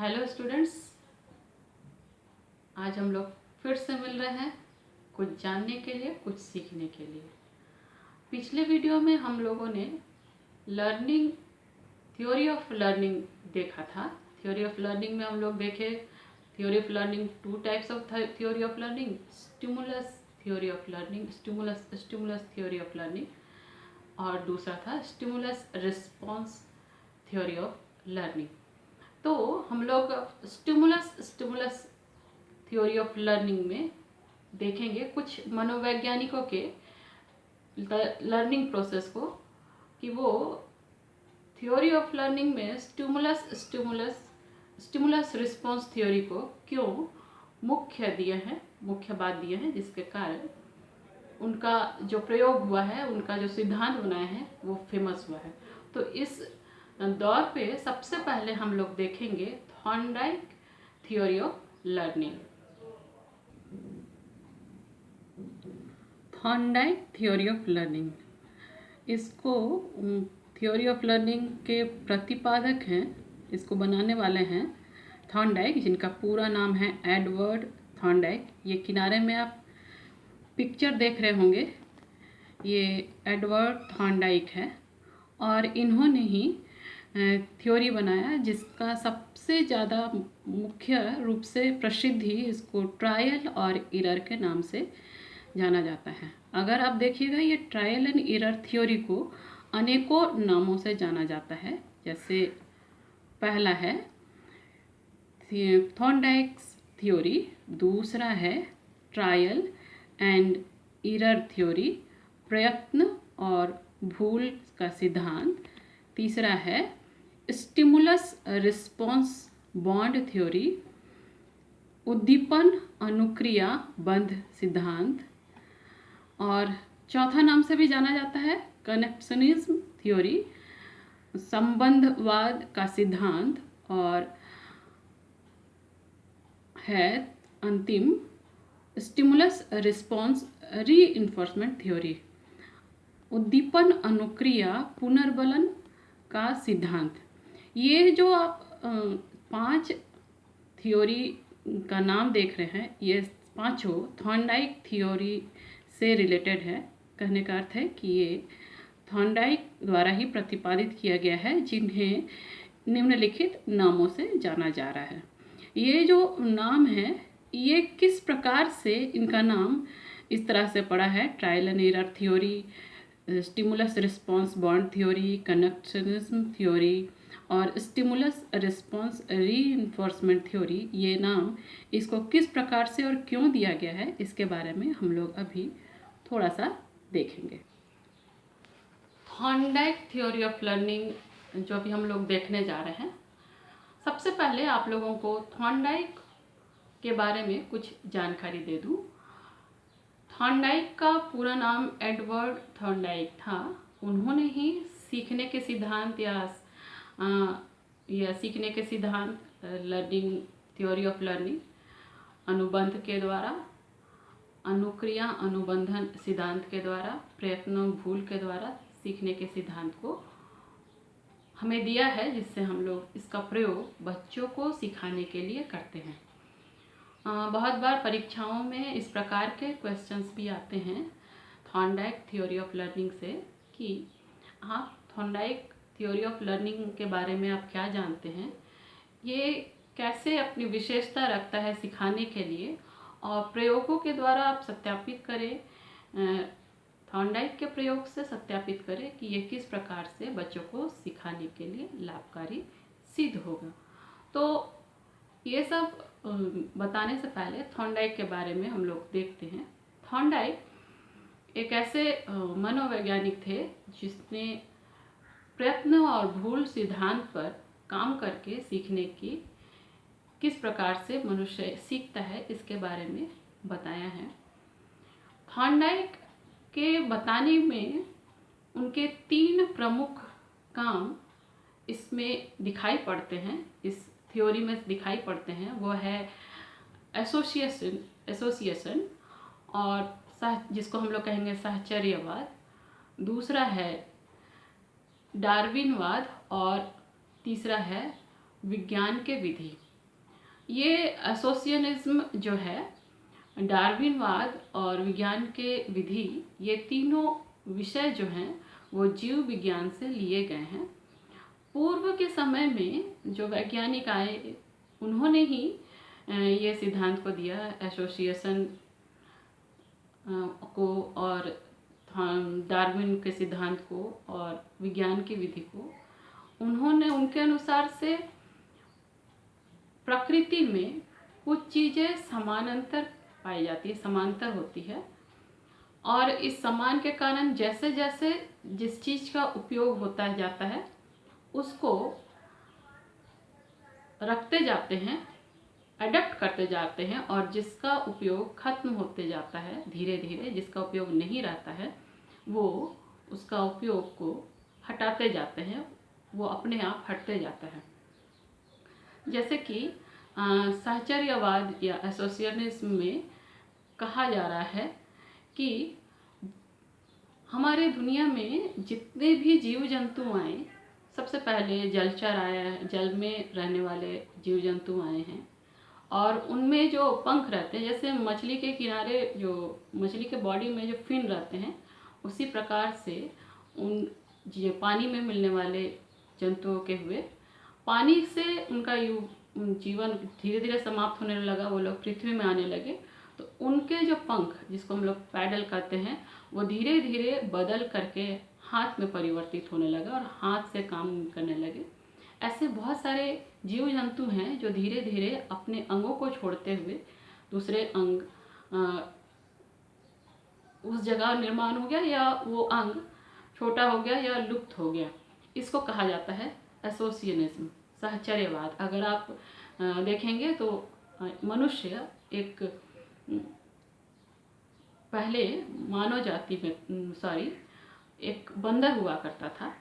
Hello students, आज हम लोग फिर से मिल रहे हैं कुछ जानने के लिए, कुछ सीखने के लिए। पिछले वीडियो में हम लोगों ने लर्निंग, थ्योरी ऑफ लर्निंग देखा था। थ्योरी ऑफ लर्निंग में हम लोग देखे theory of learning, two types of theory of learning, stimulus theory of learning, stimulus theory of learning, और दूसरा था stimulus response theory of learning. तो हम लोग स्टिमुलस थ्योरी ऑफ लर्निंग में देखेंगे कुछ मनोवैज्ञानिकों के लर्निंग प्रोसेस को, कि वो थ्योरी ऑफ लर्निंग में स्टिमुलस रिस्पॉन्स थ्योरी को क्यों मुख्य बात दिए हैं, जिसके कारण उनका जो प्रयोग हुआ है, उनका जो सिद्धांत बनाए हैं, वो फेमस हुआ है। तो इस दौर पे सबसे पहले हम लोग देखेंगे Thorndike theory of learning. Thorndike theory of learning, इसको थ्योरी ऑफ लर्निंग के प्रतिपादक हैं, इसको बनाने वाले हैं थॉर्नडाइक, जिनका पूरा नाम है एडवर्ड थॉर्नडाइक। ये किनारे में आप पिक्चर देख रहे होंगे, ये एडवर्ड थॉर्नडाइक है, और इन्होंने ही थ्योरी बनाया जिसका सबसे ज़्यादा मुख्य रूप से प्रसिद्धि इसको ट्रायल और एरर के नाम से जाना जाता है। अगर आप देखिएगा, ये ट्रायल एंड एरर थ्योरी को अनेकों नामों से जाना जाता है। जैसे पहला है थॉर्नडाइक्स थ्योरी, दूसरा है ट्रायल एंड एरर थ्योरी, प्रयत्न और भूल का सिद्धांत, तीसरा है स्टिमुलस रिस्पॉन्स बॉन्ड थ्योरी, उद्दीपन अनुक्रिया बंध सिद्धांत, और चौथा नाम से भी जाना जाता है कनेक्शनिज्म थ्योरी, संबंधवाद का सिद्धांत, और है अंतिम स्टिमुलस रिस्पॉन्स रीइंफोर्समेंट थ्योरी, उद्दीपन अनुक्रिया पुनर्बलन का सिद्धांत। ये जो आप 5 थ्योरी का नाम देख रहे हैं, ये पांचों थॉर्नडाइक थ्योरी से रिलेटेड है। कहने का अर्थ है कि ये थॉर्नडाइक द्वारा ही प्रतिपादित किया गया है, जिन्हें निम्नलिखित नामों से जाना जा रहा है। ये जो नाम है, ये किस प्रकार से इनका नाम इस तरह से पड़ा है, trial and error theory, stimulus response bond theory, connectionism theory और स्टिमुलस रिस्पॉन्स रीइंफोर्समेंट थ्योरी, ये नाम इसको किस प्रकार से और क्यों दिया गया है, इसके बारे में हम लोग अभी थोड़ा सा देखेंगे। थॉर्नडाइक थ्योरी ऑफ लर्निंग जो अभी हम लोग देखने जा रहे हैं, सबसे पहले आप लोगों को थॉर्नडाइक के बारे में कुछ जानकारी दे दूं। थॉर्नडाइक का पूरा नाम एडवर्ड थॉर्नडाइक था। उन्होंने ही सीखने के सिद्धांत या सीखने के सिद्धांत, लर्निंग, थ्योरी ऑफ लर्निंग, अनुबंध के द्वारा, अनुक्रिया अनुबंधन सिद्धांत के द्वारा, प्रयत्न भूल के द्वारा सीखने के सिद्धांत को हमें दिया है, जिससे हम लोग इसका प्रयोग बच्चों को सिखाने के लिए करते हैं। बहुत बार परीक्षाओं में इस प्रकार के क्वेश्चंस भी आते हैं थॉर्नडाइक थ्योरी ऑफ लर्निंग से, कि आप थॉर्नडाइक थ्योरी ऑफ लर्निंग के बारे में आप क्या जानते हैं, ये कैसे अपनी विशेषता रखता है सिखाने के लिए, और प्रयोगों के द्वारा आप सत्यापित करें, थॉर्नडाइक के प्रयोग से सत्यापित करें कि ये किस प्रकार से बच्चों को सिखाने के लिए लाभकारी सिद्ध होगा। तो ये सब बताने से पहले थॉर्नडाइक के बारे में हम लोग देखते हैं। थॉर्नडाइक एक ऐसे मनोवैज्ञानिक थे जिसने प्रयत्न और भूल सिद्धांत पर काम करके सीखने की किस प्रकार से मनुष्य सीखता है, इसके बारे में बताया है। थॉर्नडाइक के बताने में उनके 3 प्रमुख काम इसमें दिखाई पड़ते हैं, इस थ्योरी में दिखाई पड़ते हैं। वो है एसोसिएशन और जिसको हम लोग कहेंगे साहचर्यवाद, दूसरा है डार्विनवाद, और तीसरा है विज्ञान के विधि। ये एसोसिएशनिज्म जो है, डार्विनवाद और विज्ञान के विधि, ये तीनों विषय जो हैं वो जीव विज्ञान से लिए गए हैं। पूर्व के समय में जो वैज्ञानिक आए उन्होंने ही ये सिद्धांत को दिया, एसोसिएशन को और डार्विन के सिद्धांत को और विज्ञान की विधि को। उन्होंने उनके अनुसार से प्रकृति में कुछ चीज़ें समानांतर पाई जाती है, समांतर होती है, और इस समान के कारण जैसे जैसे जिस चीज़ का उपयोग होता जाता है उसको रखते जाते हैं, अडेप्ट करते जाते हैं, और जिसका उपयोग खत्म होते जाता है धीरे धीरे, जिसका उपयोग नहीं रहता है वो उसका उपयोग को हटाते जाते हैं, वो अपने आप हटते जाता है। जैसे कि साहचर्यवाद या एसोसिएशनिज्म में कहा जा रहा है कि हमारे दुनिया में जितने भी जीव जंतु आए, सबसे पहले जलचर आया है, जल में रहने वाले जीव जंतु आए हैं, और उनमें जो पंख रहते हैं, जैसे मछली के किनारे जो मछली के बॉडी में जो फिन रहते हैं, उसी प्रकार से उन पानी में मिलने वाले जंतुओं के हुए, पानी से उनका जीवन धीरे धीरे समाप्त होने लगा, वो लोग पृथ्वी में आने लगे, तो उनके जो पंख, जिसको हम लोग पैडल कहते हैं, वो धीरे धीरे बदल करके हाथ में परिवर्तित होने लगा और हाथ से काम करने लगे। ऐसे बहुत सारे जीव जंतु हैं जो धीरे धीरे अपने अंगों को छोड़ते हुए दूसरे अंग उस जगह निर्माण हो गया, या वो अंग छोटा हो गया या लुप्त हो गया। इसको कहा जाता है एसोसिएशनिज्म, साहचर्यवाद। अगर आप देखेंगे तो मनुष्य एक पहले मानव जाति में एक बंदर हुआ करता था,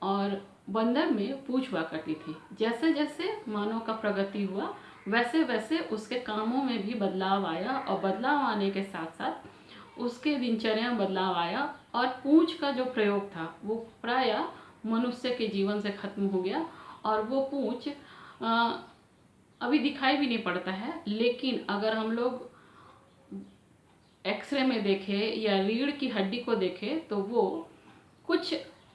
और बंदर में पूंछ हुआ करती थी। जैसे जैसे मानव का प्रगति हुआ वैसे वैसे उसके कामों में भी बदलाव आया, और बदलाव आने के साथ साथ उसके दिनचर्या में बदलाव आया, और पूंछ का जो प्रयोग था वो प्रायः मनुष्य के जीवन से खत्म हो गया, और वो पूंछ अभी दिखाई भी नहीं पड़ता है। लेकिन अगर हम लोग एक्सरे में देखें या रीढ़ की हड्डी को देखें तो वो कुछ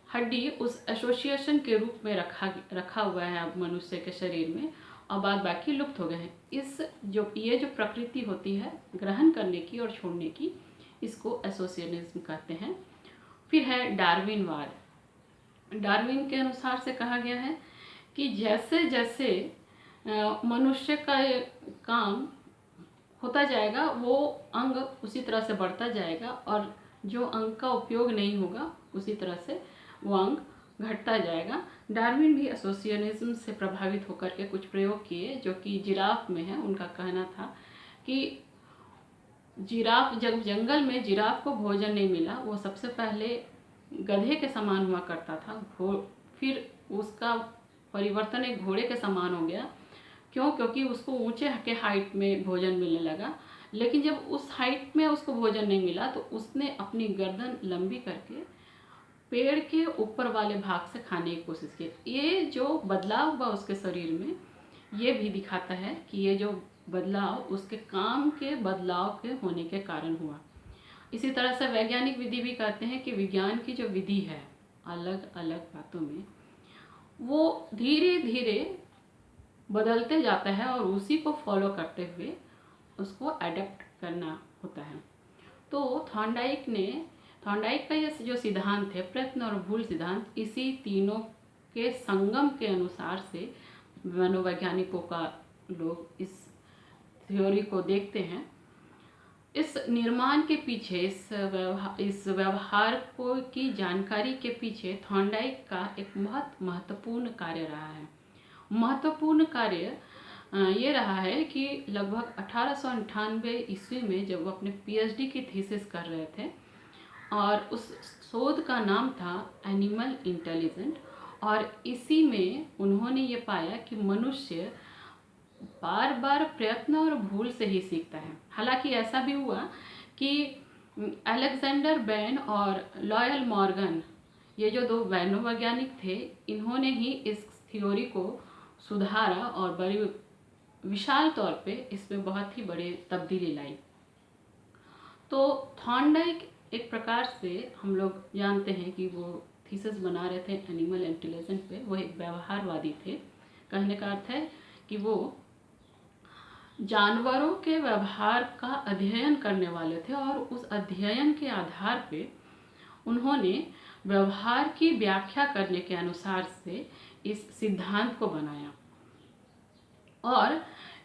हड्डी उस एसोसिएशन के रूप में रखा हुआ है अब मनुष्य के शरीर में, और बाद बाकी लुप्त हो गए हैं। ये जो प्रकृति होती है ग्रहण करने की और छोड़ने की, इसको एसोसिएशनिज्म कहते हैं। फिर है डार्विनवाद। डार्विन के अनुसार से कहा गया है कि जैसे जैसे मनुष्य का काम होता जाएगा वो अंग उसी तरह से बढ़ता जाएगा, और जो अंग का उपयोग नहीं होगा उसी तरह से वो अंग घटता जाएगा। डार्विन भी एसोसिएशनिज्म से प्रभावित होकर के कुछ प्रयोग किए जो कि जिराफ में है। उनका कहना था कि जिराफ, जब जंगल में जिराफ को भोजन नहीं मिला, वो सबसे पहले गधे के समान हुआ करता था, फिर उसका परिवर्तन एक घोड़े के समान हो गया। क्यों? क्योंकि उसको ऊंचे के हाइट में भोजन मिलने लगा। लेकिन जब उस हाइट में उसको भोजन नहीं मिला तो उसने अपनी गर्दन लंबी करके पेड़ के ऊपर वाले भाग से खाने की कोशिश की। ये जो बदलाव हुआ उसके शरीर में, ये भी दिखाता है कि ये जो बदलाव उसके काम के बदलाव के होने के कारण हुआ। इसी तरह से वैज्ञानिक विधि भी कहते हैं कि विज्ञान की जो विधि है अलग अलग बातों में, वो धीरे धीरे बदलते जाता है और उसी को फॉलो करते हुए उसको अडेप्ट करना होता है। तो थॉर्नडाइक का ये जो सिद्धांत है, प्रयत्न और भूल सिद्धांत, इसी तीनों के संगम के अनुसार से मनोवैज्ञानिकों का लोग इस थ्योरी को देखते हैं। इस निर्माण के पीछे, इस व्यवहार को की जानकारी के पीछे थॉर्नडाइक का एक बहुत महत्वपूर्ण कार्य रहा है। महत्वपूर्ण कार्य ये रहा है कि लगभग 1898 ईस्वी में जब वो अपने पीएचडी की थीसिस कर रहे थे, और उस शोध का नाम था एनिमल इंटेलिजेंट, और इसी में उन्होंने ये पाया कि मनुष्य बार बार प्रयत्न और भूल से ही सीखता है। हालांकि ऐसा भी हुआ कि अलेक्जेंडर बेन और लॉयल मॉर्गन, ये जो दो मनोवैज्ञानिक थे, इन्होंने ही इस थ्योरी को सुधारा और बड़ी विशाल तौर पे इसमें बहुत ही बड़े तब्दीली लाई। तो थॉर्नडाइक एक प्रकार से हम लोग जानते हैं कि वो थीसिस बना रहे थे एनिमल इंटेलिजेंस पे, वो एक व्यवहारवादी थे। कहने का अर्थ है कि वो जानवरों के व्यवहार का अध्ययन करने वाले थे और उस अध्ययन के आधार पे उन्होंने व्यवहार की व्याख्या करने के अनुसार से इस सिद्धांत को बनाया। और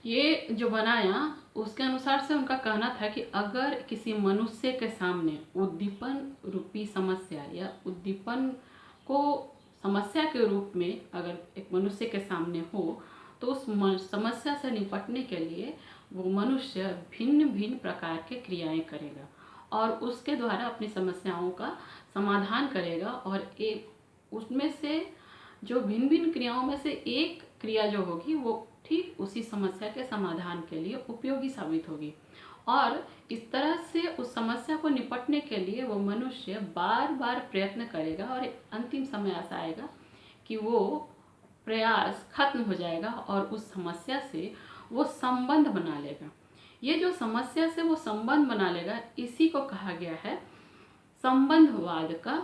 ये जो बनाया उसके अनुसार से उनका कहना था कि अगर किसी मनुष्य के सामने उद्दीपन रूपी समस्या या उद्दीपन को समस्या के रूप में अगर एक मनुष्य के सामने हो, तो उस समस्या से निपटने के लिए वो मनुष्य भिन्न भिन्न प्रकार के क्रियाएं करेगा और उसके द्वारा अपनी समस्याओं का समाधान करेगा। और उसमें से जो भिन्न भिन्न क्रियाओं में से एक क्रिया जो होगी वो ठीक उसी समस्या के समाधान के लिए उपयोगी साबित होगी। और इस तरह से उस समस्या को निपटने के लिए वो मनुष्य बार बार प्रयत्न करेगा और अंतिम समय ऐसा आएगा कि वो प्रयास खत्म हो जाएगा और उस समस्या से वो संबंध बना लेगा। ये जो समस्या से वो संबंध बना लेगा, इसी को कहा गया है संबंधवाद का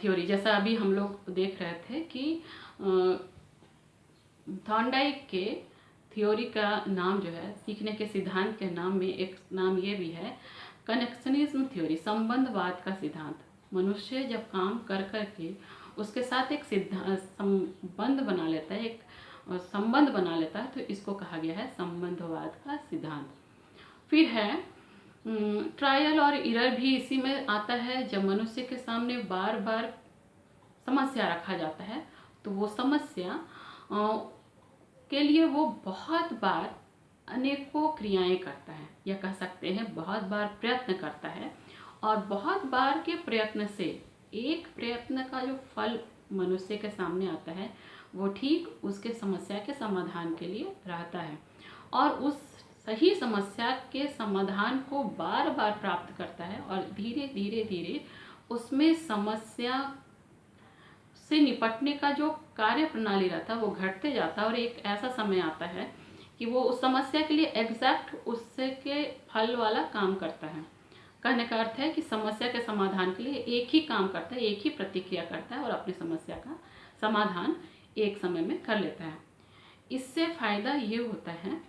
थ्योरी। जैसा अभी हम लोग देख रहे थे कि थॉर्नडाइक के थ्योरी का नाम जो है, सीखने के सिद्धांत के नाम में एक नाम ये भी है कनेक्शनिज्म थ्योरी, संबंधवाद का सिद्धांत। मनुष्य जब काम कर कर के उसके साथ एक संबंध बना लेता है, एक संबंध बना लेता है, तो इसको कहा गया है संबंधवाद का सिद्धांत। फिर है ट्रायल और एरर भी इसी में आता है। जब मनुष्य के सामने बार बार समस्या रखा जाता है तो वो समस्या के लिए वो बहुत बार अनेकों क्रियाएं करता है, या कह सकते हैं बहुत बार प्रयत्न करता है। और बहुत बार के प्रयत्न से एक प्रयत्न का जो फल मनुष्य के सामने आता है वो ठीक उसके समस्या के समाधान के लिए रहता है और उस सही समस्या के समाधान को बार बार प्राप्त करता है और धीरे धीरे धीरे उसमें समस्या से निपटने का जो कार्य प्रणाली रहता है वो घटते जाता है और एक ऐसा समय आता है कि वो उस समस्या के लिए एग्जैक्ट उससे के फल वाला काम करता है। कहने का अर्थ है कि समस्या के समाधान के लिए एक ही काम करता है, एक ही प्रतिक्रिया करता है और अपनी समस्या का समाधान एक समय में कर लेता है। इससे फायदा ये होता है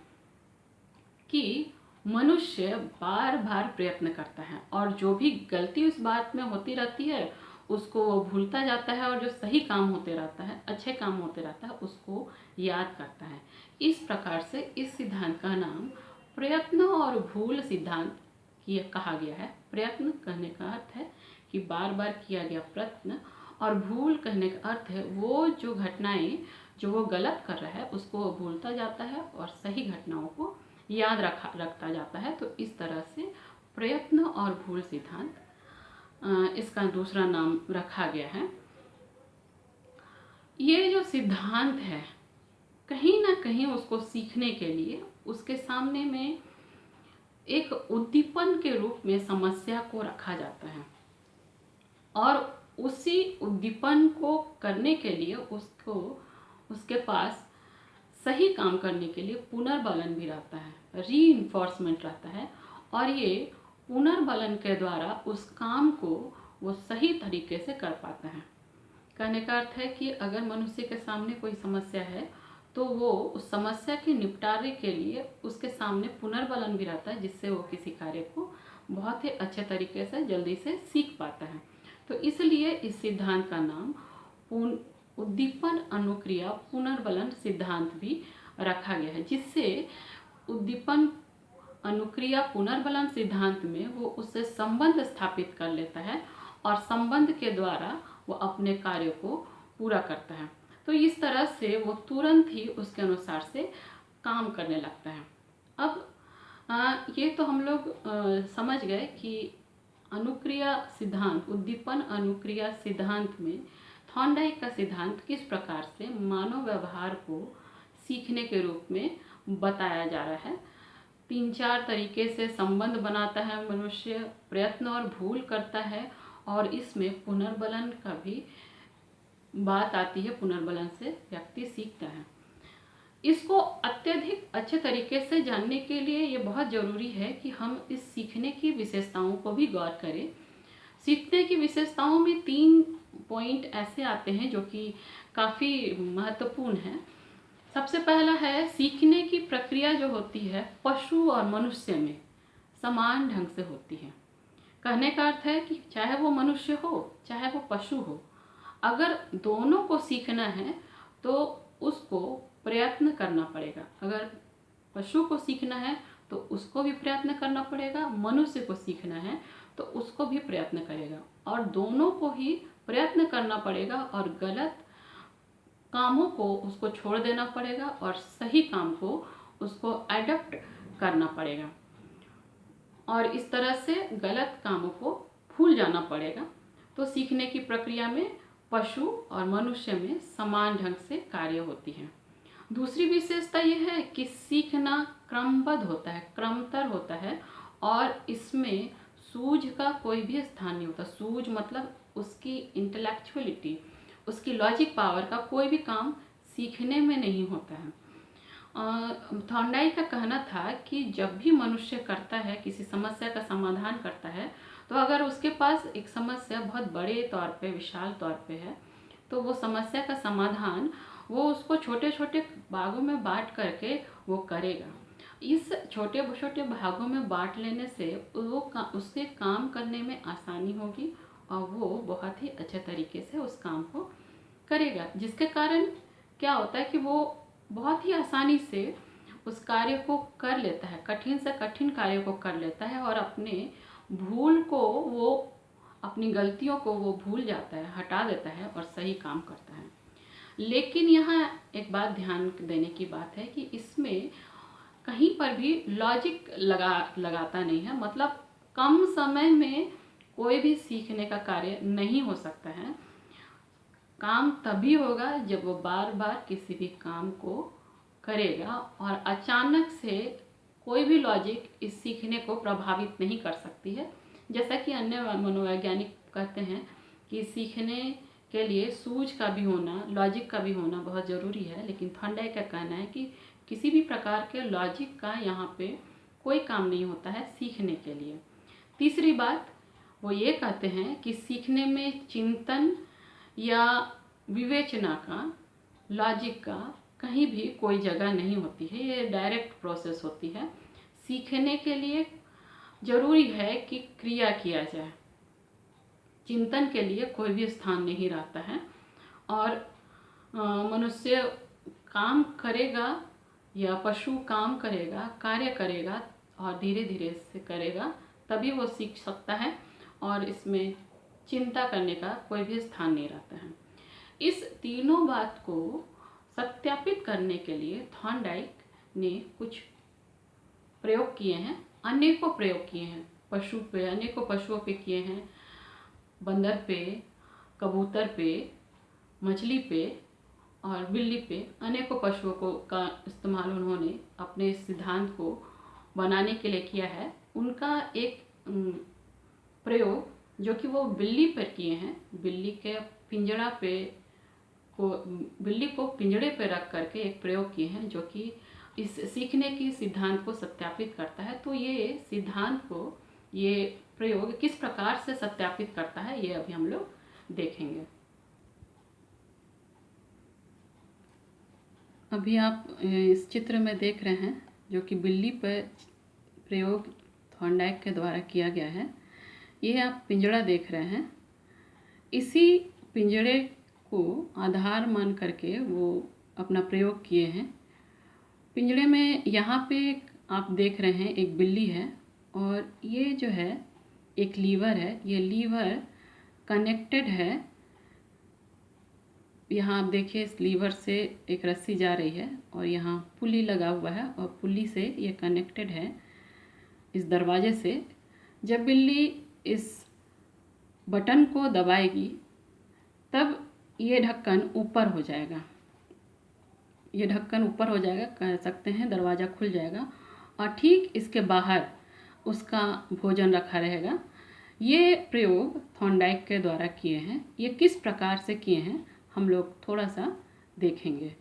कि मनुष्य बार बार प्रयत्न करता है और जो भी गलती उस बात में होती रहती है उसको वो भूलता जाता है और जो सही काम होते रहता है, अच्छे काम होते रहता है, उसको याद करता है। इस प्रकार से इस सिद्धांत का नाम प्रयत्न और भूल सिद्धांत कहा गया है। प्रयत्न कहने का अर्थ है कि बार बार किया गया प्रयत्न, और भूल कहने का अर्थ है वो जो घटनाएं जो वो गलत कर रहा है उसको वो भूलता जाता है और सही घटनाओं को याद रखता जाता है। तो इस तरह से प्रयत्न और भूल सिद्धांत इसका दूसरा नाम रखा गया है। ये जो सिद्धांत है कहीं ना कहीं उसको सीखने के लिए उसके सामने में एक उद्दीपन के रूप में समस्या को रखा जाता है और उसी उद्दीपन को करने के लिए उसको उसके पास सही काम करने के लिए पुनर्बलन भी रहता है, रीइंफोर्समेंट रहता है और ये पुनर्बलन के द्वारा उस काम को वो सही तरीके से कर पाता है। कहने का अर्थ है कि अगर मनुष्य के सामने कोई समस्या है तो वो उस समस्या के निपटारे के लिए उसके सामने पुनर्बलन भी रहता है जिससे वो किसी कार्य को बहुत ही अच्छे तरीके से जल्दी से सीख पाता है। तो इसलिए इस सिद्धांत का नाम उद्दीपन अनुक्रिया पुनर्बलन सिद्धांत भी रखा गया है, जिससे उद्दीपन अनुक्रिया पुनर्बलन सिद्धांत में वो उससे संबंध स्थापित कर लेता है और संबंध के द्वारा वो अपने कार्य को पूरा करता है। तो इस तरह से वो तुरंत ही उसके अनुसार से काम करने लगता है। अब ये तो हम लोग समझ गए कि अनुक्रिया सिद्धांत, उद्दीपन अनुक्रिया सिद्धांत में थॉर्नडाइक का सिद्धांत किस प्रकार से मानव व्यवहार को सीखने के रूप में बताया जा रहा है। 3-4 तरीके से संबंध बनाता है मनुष्य, प्रयत्न और भूल करता है और इसमें पुनर्बलन का भी बात आती है, पुनर्बलन से व्यक्ति सीखता है। इसको अत्यधिक अच्छे तरीके से जानने के लिए ये बहुत ज़रूरी है कि हम इस सीखने की विशेषताओं को भी गौर करें। सीखने की विशेषताओं में 3 पॉइंट ऐसे आते हैं जो कि काफ़ी महत्वपूर्ण हैं। सबसे पहला है, सीखने की प्रक्रिया जो होती है पशु और मनुष्य में समान ढंग से होती है। कहने का अर्थ है कि चाहे वो मनुष्य हो चाहे वो पशु हो, अगर दोनों को सीखना है तो उसको प्रयत्न करना पड़ेगा। अगर पशु को सीखना है तो उसको भी प्रयत्न करना पड़ेगा, मनुष्य को सीखना है तो उसको भी प्रयत्न करेगा, और दोनों को ही प्रयत्न करना पड़ेगा और गलत कामों को उसको छोड़ देना पड़ेगा और सही काम को उसको एडप्ट करना पड़ेगा, और इस तरह से गलत कामों को भूल जाना पड़ेगा। तो सीखने की प्रक्रिया में पशु और मनुष्य में समान ढंग से कार्य होती है। दूसरी विशेषता यह है कि सीखना क्रमबद्ध होता है, क्रमतर होता है, और इसमें सूझ का कोई भी स्थान नहीं होता। सूझ मतलब उसकी इंटेलेक्चुअलिटी, उसकी लॉजिक पावर का कोई भी काम सीखने में नहीं होता है। थॉर्नडाइक का कहना था कि जब भी मनुष्य करता है, किसी समस्या का समाधान करता है, तो अगर उसके पास एक समस्या बहुत बड़े तौर पे, विशाल तौर पे है, तो वो समस्या का समाधान वो उसको छोटे छोटे भागों में बांट करके वो करेगा। इस छोटे छोटे भागों में बांट लेने से उससे काम करने में आसानी होगी और वो बहुत ही अच्छे तरीके से उस काम को करेगा, जिसके कारण क्या होता है कि वो बहुत ही आसानी से उस कार्य को कर लेता है, कठिन से कठिन कार्य को कर लेता है, और अपने भूल को वो, अपनी गलतियों को वो भूल जाता है, हटा देता है और सही काम करता है। लेकिन यहाँ एक बात ध्यान देने की बात है कि इसमें कहीं पर भी लॉजिक लगाता नहीं है। मतलब कम समय में कोई भी सीखने का कार्य नहीं हो सकता है। काम तभी होगा जब वो बार बार किसी भी काम को करेगा, और अचानक से कोई भी लॉजिक इस सीखने को प्रभावित नहीं कर सकती है। जैसा कि अन्य मनोवैज्ञानिक कहते हैं कि सीखने के लिए सूझ का भी होना, लॉजिक का भी होना बहुत ज़रूरी है, लेकिन थॉर्नडाइक का कहना है कि किसी भी प्रकार के लॉजिक का यहाँ पे कोई काम नहीं होता है सीखने के लिए। तीसरी बात वो ये कहते हैं कि सीखने में चिंतन या विवेचना का, लॉजिक का कहीं भी कोई जगह नहीं होती है। ये डायरेक्ट प्रोसेस होती है। सीखने के लिए ज़रूरी है कि क्रिया किया जाए, चिंतन के लिए कोई भी स्थान नहीं रहता है। और मनुष्य काम करेगा या पशु काम करेगा, कार्य करेगा और धीरे धीरे से करेगा, तभी वो सीख सकता है, और इसमें चिंता करने का कोई भी स्थान नहीं रहता है। इस तीनों बात को सत्यापित करने के लिए थॉर्नडाइक ने कुछ प्रयोग किए हैं, अनेकों प्रयोग किए हैं। पशु पे, अनेकों पशुओं पे किए हैं, बंदर पे, कबूतर पे, मछली पे और बिल्ली पे, अनेकों पशुओं को का इस्तेमाल उन्होंने अपने सिद्धांत को बनाने के लिए किया है। उनका एक प्रयोग जो कि वो बिल्ली पर किए हैं, बिल्ली के पिंजड़ा पे को, बिल्ली को पिंजड़े पे रख करके एक प्रयोग किए हैं जो कि इस सीखने की सिद्धांत को सत्यापित करता है। तो ये सिद्धांत को, ये प्रयोग किस प्रकार से सत्यापित करता है, ये अभी हम लोग देखेंगे। अभी आप इस चित्र में देख रहे हैं जो कि बिल्ली पर प्रयोग थॉर्नडाइक के द्वारा किया गया है। ये आप पिंजड़ा देख रहे हैं। इसी पिंजड़े को आधार मान करके वो अपना प्रयोग किए हैं। पिंजड़े में यहाँ पे आप देख रहे हैं एक बिल्ली है, और ये जो है एक लीवर है। ये लीवर कनेक्टेड है। यहाँ आप देखिए, इस लीवर से एक रस्सी जा रही है और यहाँ पुली लगा हुआ है, और पुली से ये कनेक्टेड है इस दरवाजे से। जब बिल्ली इस बटन को दबाएगी तब ये ढक्कन ऊपर हो जाएगा, ये ढक्कन ऊपर हो जाएगा, कह सकते हैं दरवाज़ा खुल जाएगा, और ठीक इसके बाहर उसका भोजन रखा रहेगा। ये प्रयोग थॉर्नडाइक के द्वारा किए हैं। ये किस प्रकार से किए हैं हम लोग थोड़ा सा देखेंगे।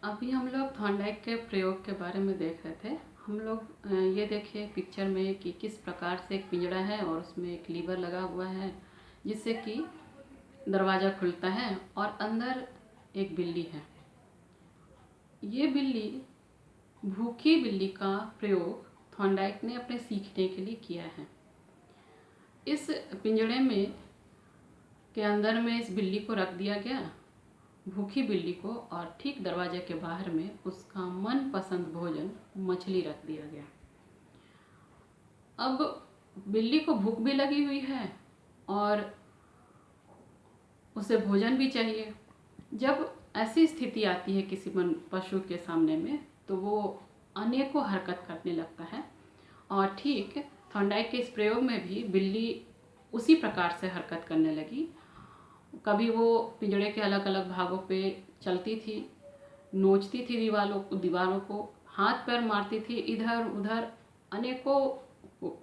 अभी हम लोग थॉर्नडाइक के प्रयोग के बारे में देख रहे थे। हम लोग ये देखिए पिक्चर में कि किस प्रकार से एक पिंजड़ा है और उसमें एक लीवर लगा हुआ है जिससे कि दरवाज़ा खुलता है और अंदर एक बिल्ली है। ये बिल्ली, भूखी बिल्ली का प्रयोग थॉर्नडाइक ने अपने सीखने के लिए किया है। इस पिंजड़े में के अंदर में इस बिल्ली को रख दिया गया, भूखी बिल्ली को, और ठीक दरवाजे के बाहर में उसका मनपसंद भोजन मछली रख दिया गया। अब बिल्ली को भूख भी लगी हुई है और उसे भोजन भी चाहिए। जब ऐसी स्थिति आती है किसी पशु के सामने में तो वो अनेकों हरकत करने लगता है और ठीक थॉर्नडाइक के इस प्रयोग में भी बिल्ली उसी प्रकार से हरकत करने लगी। कभी वो पिंजड़े के अलग अलग भागों पे चलती थी, नोचती थी दीवारों को, हाथ पैर मारती थी, इधर उधर अनेकों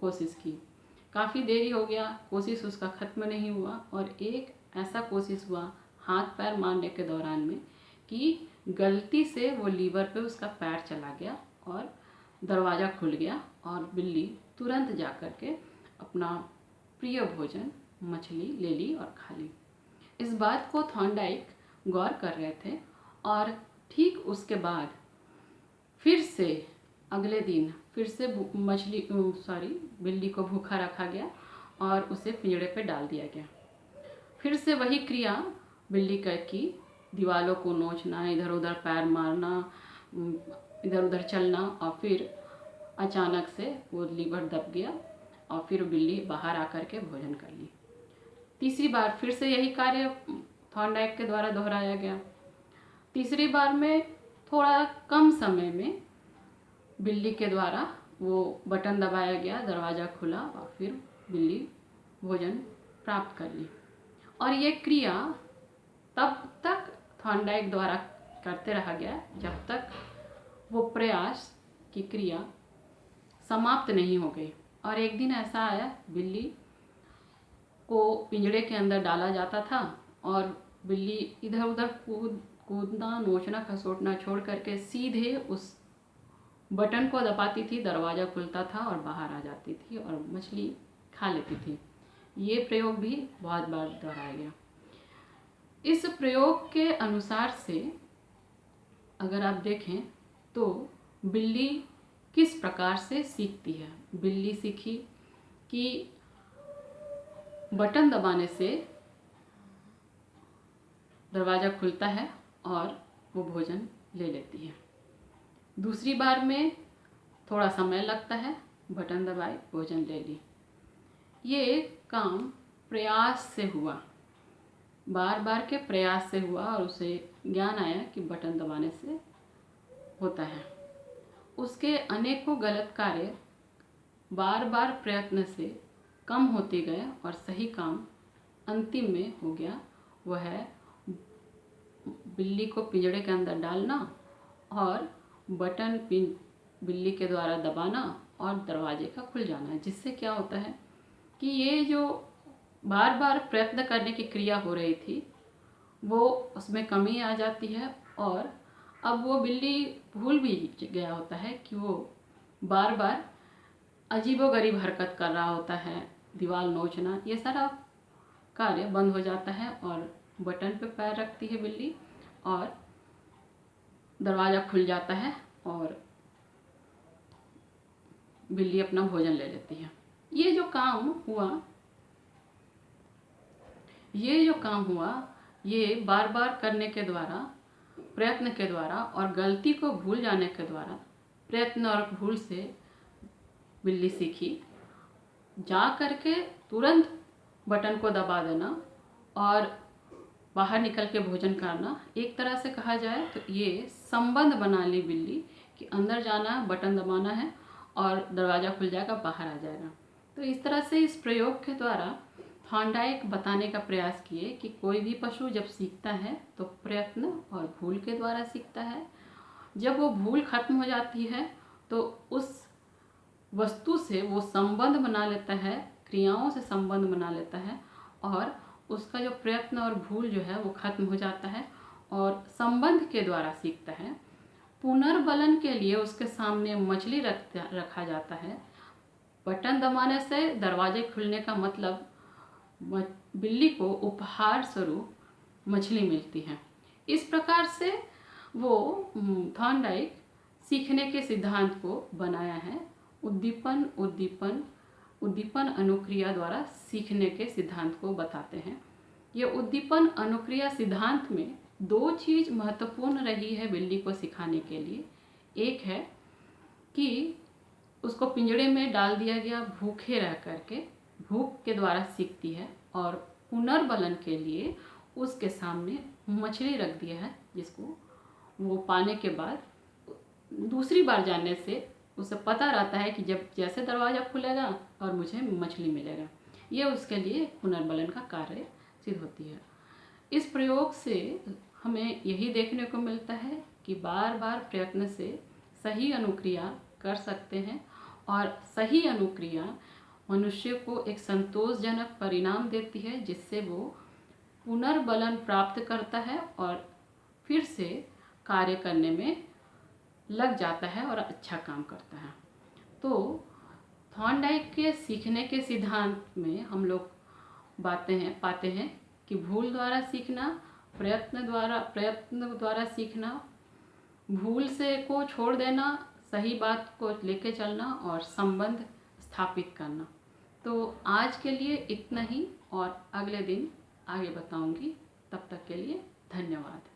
कोशिश की। काफ़ी देरी हो गया, कोशिश उसका ख़त्म नहीं हुआ और एक ऐसा कोशिश हुआ हाथ पैर मारने के दौरान में कि गलती से वो लीवर पे उसका पैर चला गया और दरवाज़ा खुल गया और बिल्ली तुरंत जा कर के अपना प्रिय भोजन मछली ले ली और खा ली। इस बात को थॉर्नडाइक गौर कर रहे थे और ठीक उसके बाद फिर से अगले दिन फिर से बिल्ली को भूखा रखा गया और उसे पिंजड़े पे डाल दिया गया। फिर से वही क्रिया बिल्ली की, दीवारों को नोचना, इधर उधर पैर मारना, इधर उधर चलना और फिर अचानक से वो लीवर दब गया और फिर बिल्ली बाहर आकर के भोजन कर ली। तीसरी बार फिर से यही कार्य थॉर्नडाइक के द्वारा दोहराया गया। तीसरी बार में थोड़ा कम समय में बिल्ली के द्वारा वो बटन दबाया गया, दरवाज़ा खुला और फिर बिल्ली भोजन प्राप्त कर ली। और ये क्रिया तब तक थॉर्नडाइक द्वारा करते रहा गया जब तक वो प्रयास की क्रिया समाप्त नहीं हो गई। और एक दिन ऐसा आया, बिल्ली को पिंजड़े के अंदर डाला जाता था और बिल्ली इधर उधर कूदना, नोचना, खसोटना छोड़ करके सीधे उस बटन को दबाती थी, दरवाज़ा खुलता था और बाहर आ जाती थी और मछली खा लेती थी। ये प्रयोग भी बहुत बार दोहराया गया। इस प्रयोग के अनुसार से अगर आप देखें तो बिल्ली किस प्रकार से सीखती है। बिल्ली सीखी कि बटन दबाने से दरवाज़ा खुलता है और वो भोजन ले लेती है। दूसरी बार में थोड़ा समय लगता है, बटन दबाए, भोजन ले ली। ये काम प्रयास से हुआ, बार बार के प्रयास से हुआ और उसे ज्ञान आया कि बटन दबाने से होता है। उसके अनेकों गलत कार्य बार बार प्रयत्न से कम होते गए और सही काम अंतिम में हो गया। वह है बिल्ली को पिंजड़े के अंदर डालना और बटन बिल्ली के द्वारा दबाना और दरवाजे का खुल जाना, जिससे क्या होता है कि ये जो बार बार प्रयत्न करने की क्रिया हो रही थी वो उसमें कमी आ जाती है और अब वो बिल्ली भूल भी गया होता है कि वो बार बार अजीबोगरीब हरकत कर रहा होता है, दीवार नोचना, ये सारा कार्य बंद हो जाता है और बटन पे पैर रखती है बिल्ली और दरवाज़ा खुल जाता है और बिल्ली अपना भोजन ले लेती है। ये जो काम हुआ ये बार बार करने के द्वारा, प्रयत्न के द्वारा और गलती को भूल जाने के द्वारा, प्रयत्न और भूल से बिल्ली सीखी। जा करके तुरंत बटन को दबा देना और बाहर निकल के भोजन करना, एक तरह से कहा जाए तो ये संबंध बना ली बिल्ली कि अंदर जाना है, बटन दबाना है और दरवाज़ा खुल जाएगा, बाहर आ जाएगा। तो इस तरह से इस प्रयोग के द्वारा थॉर्नडाइक बताने का प्रयास किए कि कोई भी पशु जब सीखता है तो प्रयत्न और भूल के द्वारा सीखता है। जब वो भूल खत्म हो जाती है तो उस वस्तु से वो संबंध बना लेता है, क्रियाओं से संबंध बना लेता है और उसका जो प्रयत्न और भूल जो है वो खत्म हो जाता है और संबंध के द्वारा सीखता है। पुनर्बलन के लिए उसके सामने मछली रखा जाता है। बटन दबाने से दरवाजे खुलने का मतलब बिल्ली को उपहार स्वरूप मछली मिलती है। इस प्रकार से वो थॉर्नडाइक सीखने के सिद्धांत को बनाया है। उद्दीपन उद्दीपन उद्दीपन अनुक्रिया द्वारा सीखने के सिद्धांत को बताते हैं। ये उद्दीपन अनुक्रिया सिद्धांत में दो चीज़ महत्वपूर्ण रही है बिल्ली को सिखाने के लिए। एक है कि उसको पिंजड़े में डाल दिया गया, भूखे रह करके भूख के द्वारा सीखती है, और पुनर्बलन के लिए उसके सामने मछली रख दिया है, जिसको वो पाने के बाद दूसरी बार जाने से उसे पता रहता है कि जब जैसे दरवाज़ा खुलेगा और मुझे मछली मिलेगा। ये उसके लिए पुनर्बलन का कार्य सिद्ध होती है। इस प्रयोग से हमें यही देखने को मिलता है कि बार बार प्रयत्न से सही अनुक्रिया कर सकते हैं, और सही अनुक्रिया मनुष्य को एक संतोषजनक परिणाम देती है, जिससे वो पुनर्बलन प्राप्त करता है और फिर से कार्य करने में लग जाता है और अच्छा काम करता है। तो थॉर्नडाइक के सीखने के सिद्धांत में हम लोग पाते हैं कि भूल द्वारा सीखना, प्रयत्न द्वारा सीखना, भूल से को छोड़ देना, सही बात को लेके चलना और संबंध स्थापित करना। तो आज के लिए इतना ही, और अगले दिन आगे बताऊंगी। तब तक के लिए धन्यवाद।